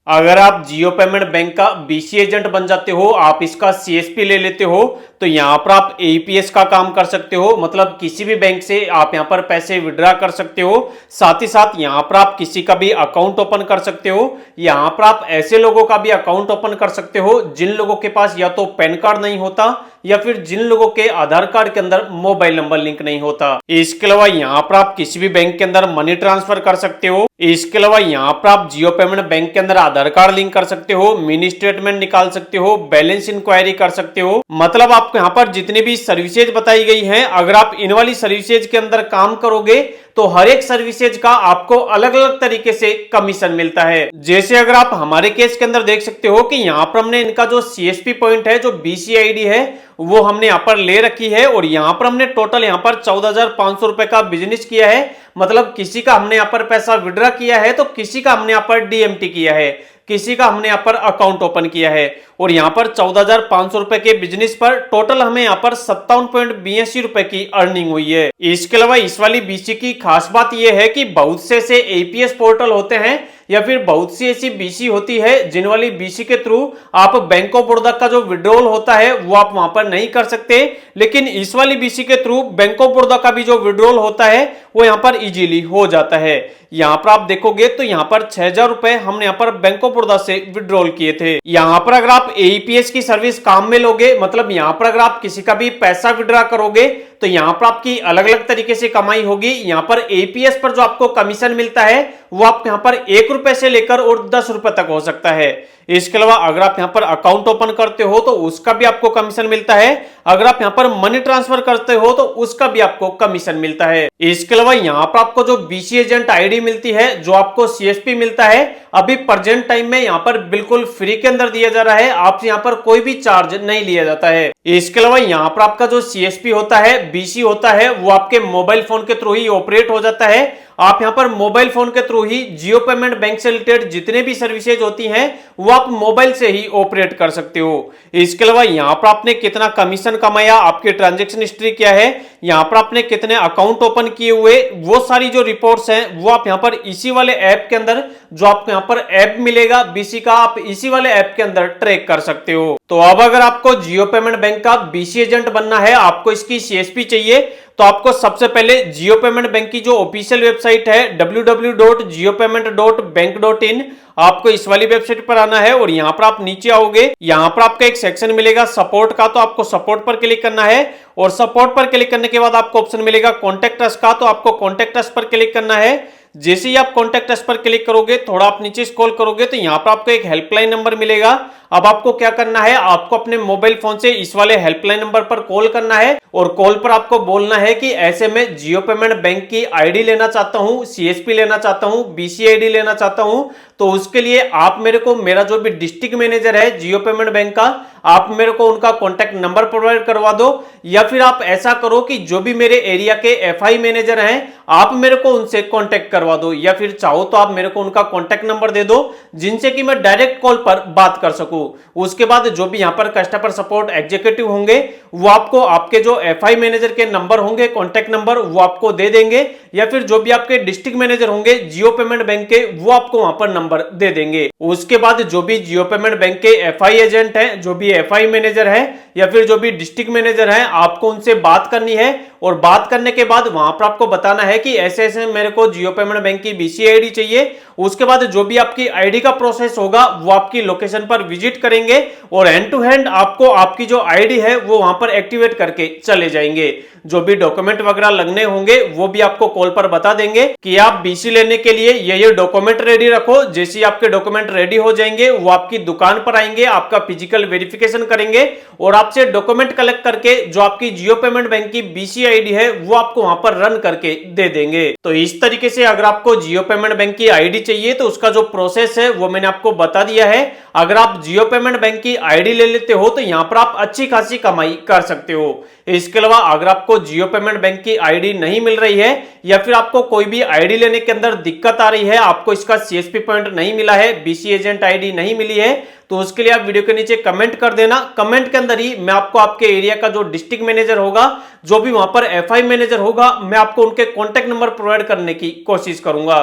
अगर आप जियो payment bank का बीसी एजेंट बन जाते हो, आप इसका सीएसपी ले लेते हो, तो यहाँ पर आप एईपीएस का काम कर सकते हो। मतलब किसी भी बैंक से आप यहाँ पर पैसे विड्रा कर सकते हो। साथ ही साथ यहाँ पर आप किसी का भी अकाउंट ओपन कर सकते हो। यहाँ पर आप ऐसे लोगों का भी अकाउंट ओपन कर सकते हो जिन लोगों के पास या तो पैन कार्ड नहीं होता या फिर जिन लोगों के आधार कार्ड के अंदर मोबाइल नंबर लिंक नहीं होता। इसके अलावा यहाँ पर आप किसी भी बैंक के अंदर मनी ट्रांसफर कर सकते हो। इसके अलावा यहाँ पर आप जियो पेमेंट बैंक के अंदर आधार कार्ड लिंक कर सकते हो, मिनी स्टेटमेंट निकाल सकते हो, बैलेंस इंक्वायरी कर सकते हो। मतलब आपको यहाँ पर जितनी भी सर्विसेज बताई गई हैं, अगर आप इन वाली सर्विसेज के अंदर काम करोगे तो हर एक सर्विसेज का आपको अलग अलग तरीके से कमीशन मिलता है। जैसे अगर आप हमारे केस के अंदर देख सकते हो कि यहाँ पर हमने इनका जो सीएसपी पॉइंट है, जो बीसीआईडी है, वो हमने यहाँ पर ले रखी है और यहाँ पर हमने टोटल यहाँ पर 14,500 रुपए का बिजनेस किया है। मतलब किसी का हमने यहाँ पर पैसा विड्रा किया है तो किसी का हमने यहाँ पर डीएमटी किया है, किसी का हमने यहाँ पर अकाउंट ओपन किया है और यहाँ पर 14,500 रुपए के बिजनेस पर टोटल हमें यहाँ पर 57.82 रुपए की अर्निंग हुई है। इसके अलावा इस वाली बीसी की खास बात यह है कि बहुत से ऐसे एपीएस पोर्टल होते हैं या फिर बहुत सी ऐसी बीसी होती है जिन वाली बीसी के थ्रू आप बैंक ऑफ बड़ौदा का जो विड्रॉल होता है वो आप वहां पर नहीं कर सकते, लेकिन इस वाली बीसी के थ्रू बैंक ऑफ बड़ौदा का भी जो विड्रॉल होता है वो यहाँ पर इजीली हो जाता है। यहाँ पर आप देखोगे तो यहाँ पर 6,000 रुपए हमने यहाँ पर बैंक ऑफ बड़ौदा से विड्रॉल किए थे। यहाँ पर अगर आप एईपीएस की सर्विस काम में लोगे, मतलब यहाँ पर अगर आप किसी का भी पैसा विड्रा करोगे तो यहाँ पर आपकी अलग अलग तरीके से कमाई होगी। यहाँ पर एईपीएस पर जो आपको कमीशन मिलता है वो आपको यहाँ पर 1 रुपए से लेकर और 10 रुपए तक हो सकता है। इसके अलावा अगर आप यहाँ पर अकाउंट ओपन करते हो तो उसका भी आपको कमीशन मिलता है। अगर आप यहाँ पर मनी ट्रांसफर करते हो तो उसका भी आपको कमीशन मिलता है। इसके अलावा यहाँ पर आपको जो बीसी एजेंट आईडी मिलती है, जो आपको सीएसपी मिलता है, अभी प्रेजेंट टाइम में यहाँ पर बिल्कुल फ्री के अंदर दिया जा रहा है। आपसे यहाँ पर कोई भी चार्ज नहीं लिया जाता है। इसके अलावा यहाँ पर आपका जो सीएसपी होता है, बीसी होता है, वो आपके मोबाइल फोन के थ्रू ही ऑपरेट हो जाता है। आप यहाँ पर मोबाइल फोन के थ्रू ही जियो पेमेंट बैंक से रिलेटेड जितने भी सर्विसेज होती हैं वो आप मोबाइल से ही ऑपरेट कर सकते हो। इसके अलावा यहाँ पर आपने कितना कमीशन कमाया, आपकी ट्रांजैक्शन हिस्ट्री क्या है, यहाँ पर आपने कितने अकाउंट ओपन किए हुए, वो सारी जो रिपोर्ट्स हैं वो आप यहाँ पर इसी वाले ऐप के अंदर, जो आपको यहाँ पर ऐप मिलेगा बीसी का, आप इसी वाले ऐप के अंदर ट्रैक कर सकते हो। तो अब अगर आपको जियो पेमेंट बैंक का बीसी एजेंट बनना है, आपको इसकी सीएसपी चाहिए, तो आपको सबसे पहले जियो पेमेंट बैंक की जो ऑफिशियल वेबसाइट है www.jiopayment.bank.in, आपको इस वाली वेबसाइट पर आना है और यहाँ पर आप नीचे आओगे। यहाँ पर आपको एक सेक्शन मिलेगा सपोर्ट का, तो आपको सपोर्ट पर क्लिक करना है और सपोर्ट पर क्लिक करने के बाद आपको ऑप्शन मिलेगा कॉन्टेक्ट अस का, तो आपको कॉन्टेक्ट अस पर क्लिक करना है। जैसे ही आप कॉन्टेक्ट अस पर क्लिक करोगे, थोड़ा आप नीचे स्क्रॉल करोगे तो यहाँ पर आपको एक हेल्पलाइन नंबर मिलेगा। अब आपको क्या करना है, आपको अपने मोबाइल फोन से इस वाले हेल्पलाइन नंबर पर कॉल करना है और कॉल पर आपको बोलना है कि ऐसे में जियो पेमेंट बैंक की आईडी लेना चाहता हूं, सीएसपी लेना चाहता हूं, बीसीआईडी लेना चाहता हूं। तो उसके लिए आप मेरे को, मेरा जो भी डिस्ट्रिक्ट मैनेजर है जियो पेमेंट बैंक का, आप मेरे को उनका कॉन्टैक्ट नंबर प्रोवाइड करवा दो, या फिर आप ऐसा करो कि जो भी मेरे एरिया के एफआई मैनेजर हैं आप मेरे को उनसे कॉन्टैक्ट करवा दो, या फिर चाहो तो आप मेरे को उनका कॉन्टैक्ट नंबर दे दो जिनसे कि मैं डायरेक्ट कॉल पर बात कर सकूं। उसके बाद जो भी यहाँ पर कस्टमर सपोर्ट एग्जीक्यूटिव होंगे वो आपको आपके जो एफआई मैनेजर के नंबर होंगे, कॉन्टैक्ट नंबर, वो आपको दे देंगे, या फिर जो भी आपके डिस्ट्रिक्ट मैनेजर होंगे जियो पेमेंट बैंक के, वो आपको वहां पर नंबर दे देंगे। उसके बाद जो भी जियो पेमेंट बैंक के एफआई एजेंट हैं, जो भी एफआई मैनेजर है या फिर जो भी डिस्ट्रिक्ट मैनेजर हैं, आपको उनसे बात करनी है और बात करने के बाद वहां पर आपको बताना है कि ऐसे ऐसे मेरे को जियो पेमेंट बैंक की बीसीआईडी चाहिए। उसके बाद जो भी आपकी आईडी का प्रोसेस होगा वो आपकी लोकेशन पर विजिट करेंगे और हैंड टू हैंड आपको आपकी जो आईडी है वो वहां पर एक्टिवेट करके चले जाएंगे। जो भी डॉक्यूमेंट वगैरह लगने होंगे वो भी आपको कॉल पर बता देंगे कि आप बीसी लेने के लिए ये डॉक्यूमेंट रेडी रखो। जैसे ही आपके डॉक्यूमेंट रेडी हो जाएंगे वो आपकी दुकान पर आएंगे, आपका फिजिकल वेरिफिकेशन करेंगे और आपसे डॉक्यूमेंट कलेक्ट करके जो आपकी जियो पेमेंट बैंक की बीसी आईडी है वो आपको वहां पर रन करके दे देंगे। तो इस तरीके से अगर आपको जियो पेमेंट बैंक की आईडी चाहिए तो उसका जो प्रोसेस है वो मैंने आपको बता दिया है। अगर आप जियो पेमेंट बैंक की आईडी ले लेते हो तो यहां पर आप अच्छी खासी कमाई कर सकते हो। इसके अलावा अगर आपको जियो पेमेंट बैंक की आईडी नहीं मिल रही है या फिर आपको कोई भी आईडी लेने के अंदर दिक्कत आ रही है, आपको इसका सीएसपी पॉइंट नहीं मिला है, बीसी एजेंट आईडी नहीं मिली है, तो उसके लिए आप वीडियो के नीचे कमेंट कर देना। कमेंट के अंदर ही मैं आपको आपके एरिया का जो डिस्ट्रिक्ट मैनेजर होगा, जो भी वहां पर एफआई मैनेजर होगा, मैं आपको उनके कॉन्टैक्ट नंबर प्रोवाइड करने की कोशिश करूंगा।